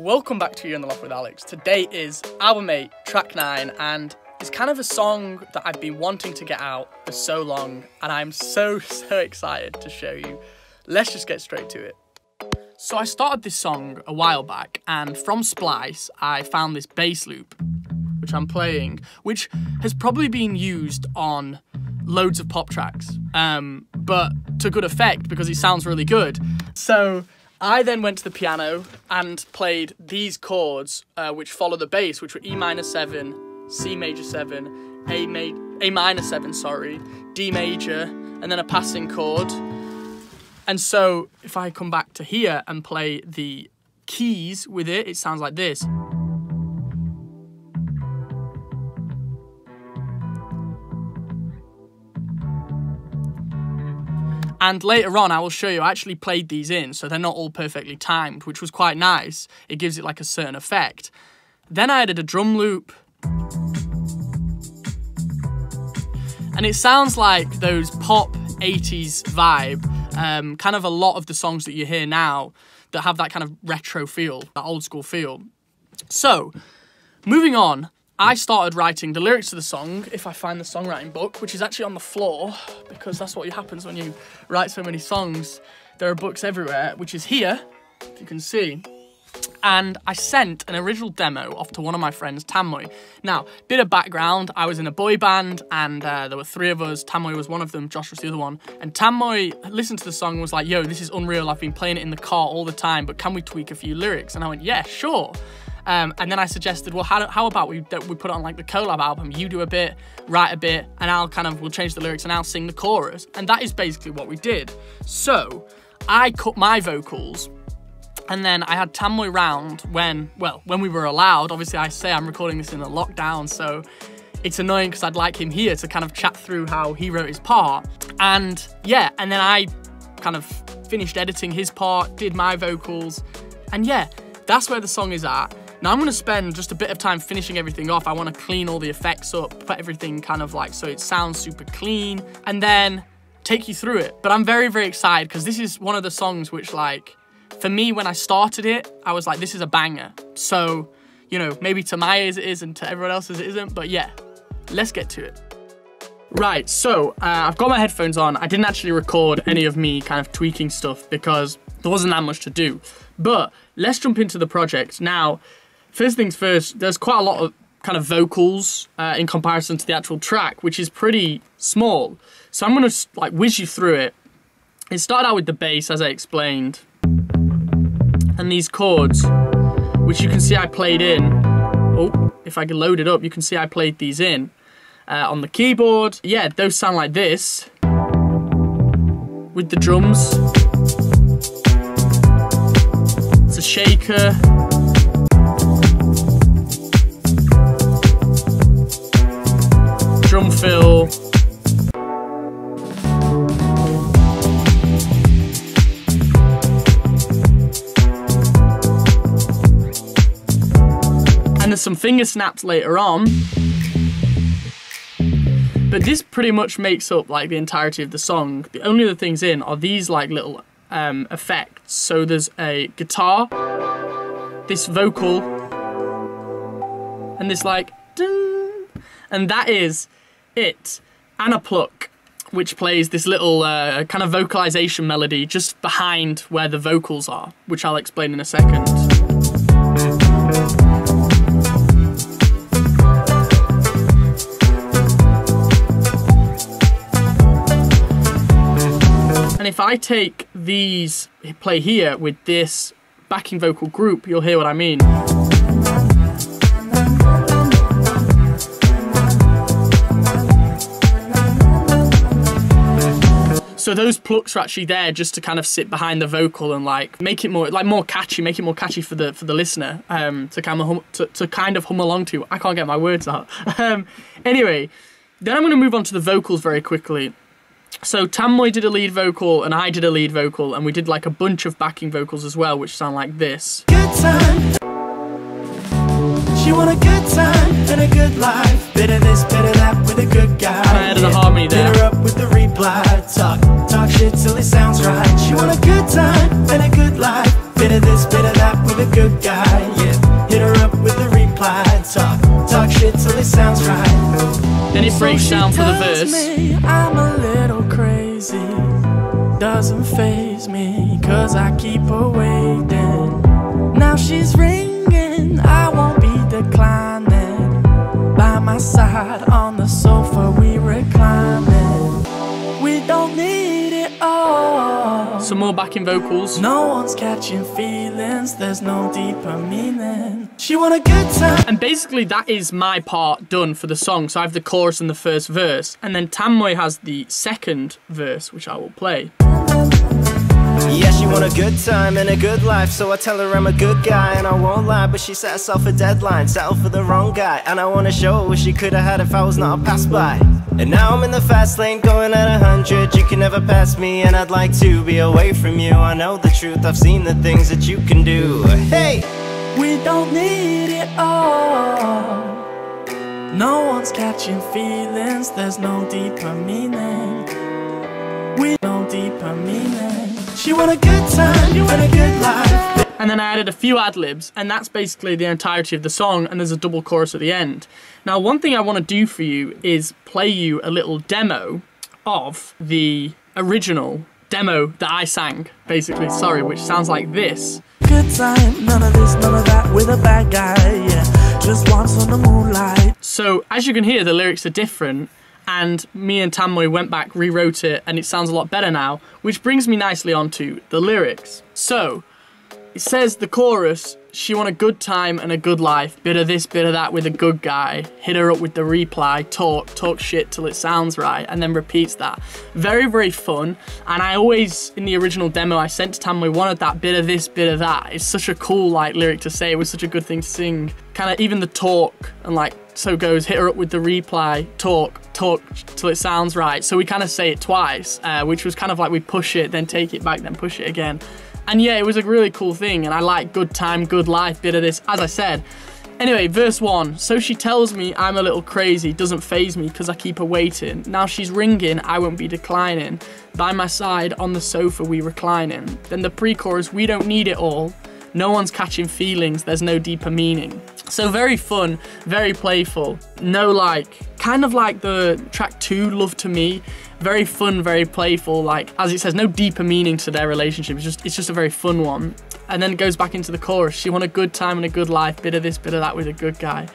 welcome back to You in the Loft with Alex. Today is Album 8, track 9, and it's kind of a song that I've been wanting to get out for so long, and I'm so excited to show you. Let's just get straight to it. So I started this song a while back, and from Splice, I found this bass loop, which I'm playing, which has probably been used on loads of pop tracks, but to good effect because it sounds really good. So I then went to the piano and played these chords, which follow the bass, which were E minor 7, C major 7, A minor 7, sorry, D major, and then a passing chord. And so if I come back to here and play the keys with it, it sounds like this. And later on, I will show you, I actually played these in, so they're not all perfectly timed, which was quite nice. It gives it like a certain effect. Then I added a drum loop. And it sounds like those pop 80s vibe, kind of a lot of the songs that you hear now that have that kind of retro feel, that old school feel. So, moving on, I started writing the lyrics to the song, if I find the songwriting book, which is actually on the floor, because that's what happens when you write so many songs. There are books everywhere, which is here, if you can see. And I sent an original demo off to one of my friends, Tamoy. Now, bit of background, I was in a boy band, and there were 3 of us. Tamoy was one of them, Josh was the other one. And Tamoy listened to the song and was like, yo, this is unreal, I've been playing it in the car all the time, but can we tweak a few lyrics? And I went, yeah, sure. And then I suggested, well, how about we put it on like the collab album? You do a bit, write a bit, and we'll change the lyrics and I'll sing the chorus. And that is basically what we did. So I cut my vocals, and then I had Tamoy round when we were allowed. Obviously, I say I'm recording this in a lockdown, so it's annoying because I'd like him here to kind of chat through how he wrote his part. And yeah, and then I kind of finished editing his part, did my vocals, and yeah, that's where the song is at. Now I'm going to spend just a bit of time finishing everything off. I want to clean all the effects up, put everything kind of like so it sounds super clean, and then take you through it. But I'm very excited because this is one of the songs which, like, for me, when I started it, I was like, this is a banger. So, you know, maybe to my ears it is and to everyone else's it isn't, but yeah, let's get to it. Right, so I've got my headphones on. I didn't actually record any of me kind of tweaking stuff because there wasn't that much to do. But let's jump into the project. Now, first things first, there's quite a lot of kind of vocals in comparison to the actual track, which is pretty small. So I'm gonna like whiz you through it. It started out with the bass, as I explained, and these chords, which you can see I played in. Oh, if I can load it up, you can see I played these in on the keyboard. Yeah, those sound like this with the drums. It's a shaker. Drum fill. And there's some finger snaps later on. But this pretty much makes up like the entirety of the song. The only other things in are these like little effects. So there's a guitar, this vocal, and this like ding, and that is it. And a pluck, which plays this little kind of vocalization melody just behind where the vocals are, which I'll explain in a second. And if I take these, play here with this backing vocal group, you'll hear what I mean. So those plucks are actually there just to kind of sit behind the vocal and like make it more catchy, make it more catchy for the listener to kind of hum along to. I can't get my words out. Anyway, then I'm going to move on to the vocals very quickly. So Tamoy did a lead vocal and I did a lead vocal, and we did like a bunch of backing vocals as well, which sound like this. Good time. She want a good time and a good life. Bit of this, bit of that with a good guy. And I added a harmony there. Hit her up with the reply. Talk shit till it sounds right. She want a good time and a good life. Bit of this, bit of that with a good guy. Yeah. verse. I'm a little crazy. Doesn't faze me, cause I keep her waiting. Now she's ringing, I won't be declining. By my side on the sofa, we reclining. We don't need it all. Some more backing vocals. No one's catching feelings, there's no deeper meaning. She want a good time. And basically that is my part done for the song. So I have the chorus and the first verse. And then Tanmoy has the second verse, which I will play. Yeah, she want a good time and a good life, so I tell her I'm a good guy and I won't lie. But she set herself a deadline, settled for the wrong guy, and I wanna show her what she could've had if I was not a pass-by. And now I'm in the fast lane going at 100. You can never pass me and I'd like to be away from you. I know the truth, I've seen the things that you can do. Hey! We don't need it all. No one's catching feelings, there's no deeper meaning. We no deeper meaning. She want a good time, you want a good life. And then I added a few ad-libs, and that's basically the entirety of the song, and there's a double chorus at the end. Now, one thing I want to do for you is play you a little demo of the original demo that I sang, basically, sorry, which sounds like this. Good time, none of this, none of that, with a bad guy, yeah. Just once on the moonlight. So, as you can hear, the lyrics are different, and me and Tanmoy went back, rewrote it, and it sounds a lot better now, which brings me nicely onto the lyrics. So, it says the chorus, she want a good time and a good life, bit of this, bit of that with a good guy, hit her up with the reply, talk shit till it sounds right, and then repeats that. Very, very fun, and I always, in the original demo I sent to Tanmoy, wanted that bit of this, bit of that. It's such a cool like lyric to say, it was such a good thing to sing. Kind of even the talk, and like, so goes, hit her up with the reply, talk till it sounds right. So we kind of say it twice, which was kind of like we push it, then take it back, then push it again. And yeah, it was a really cool thing, and I like good time, good life, bit of this, as I said. Anyway, verse 1. So she tells me I'm a little crazy, doesn't faze me because I keep her waiting. Now she's ringing, I won't be declining. By my side on the sofa we reclining. Then the pre-chorus, we don't need it all. No one's catching feelings, there's no deeper meaning. So very fun, very playful. No like, kind of like the track 2, Love to Me. Very fun, very playful, like, as it says, no deeper meaning to their relationship. It's just a very fun one. And then it goes back into the chorus. She want a good time and a good life, bit of this, bit of that with a good guy.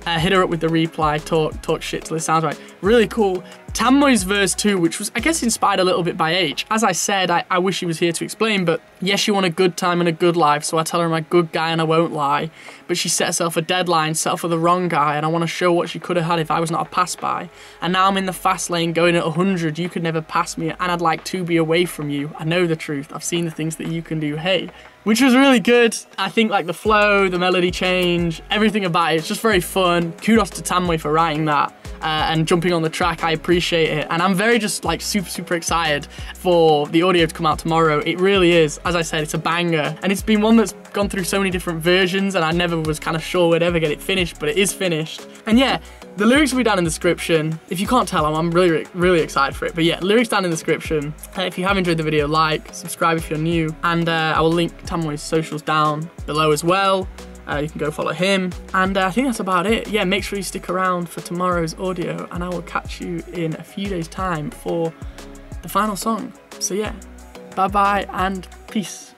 Hit her up with the reply, talk shit till it sounds right. Really cool. Tanmoy's verse 2, which was, I guess, inspired a little bit by H. As I said, I wish he was here to explain, but yes, you want a good time and a good life, so I tell her I'm a good guy and I won't lie. But she set herself a deadline, settled for the wrong guy, and I want to show what she could have had if I was not a pass-by. And now I'm in the fast lane going at 100, you could never pass me, and I'd like to be away from you. I know the truth, I've seen the things that you can do, hey. Which was really good. I think like the flow, the melody change, everything about it's just very fun. Kudos to Tanmoy for writing that and jumping on the track, I appreciate it. And I'm very just like super excited for the audio to come out tomorrow. It really is, as I said, it's a banger. And it's been one that's gone through so many different versions and I never was kind of sure we'd ever get it finished, but it is finished. And yeah, the lyrics will be down in the description. If you can't tell, I'm really excited for it. But yeah, lyrics down in the description. If you have enjoyed the video, like, subscribe if you're new. And I will link Tanmoy's socials down below as well. You can go follow him. And I think that's about it. Yeah, make sure you stick around for tomorrow's audio. And I will catch you in a few days' time for the final song. So yeah, bye-bye and peace.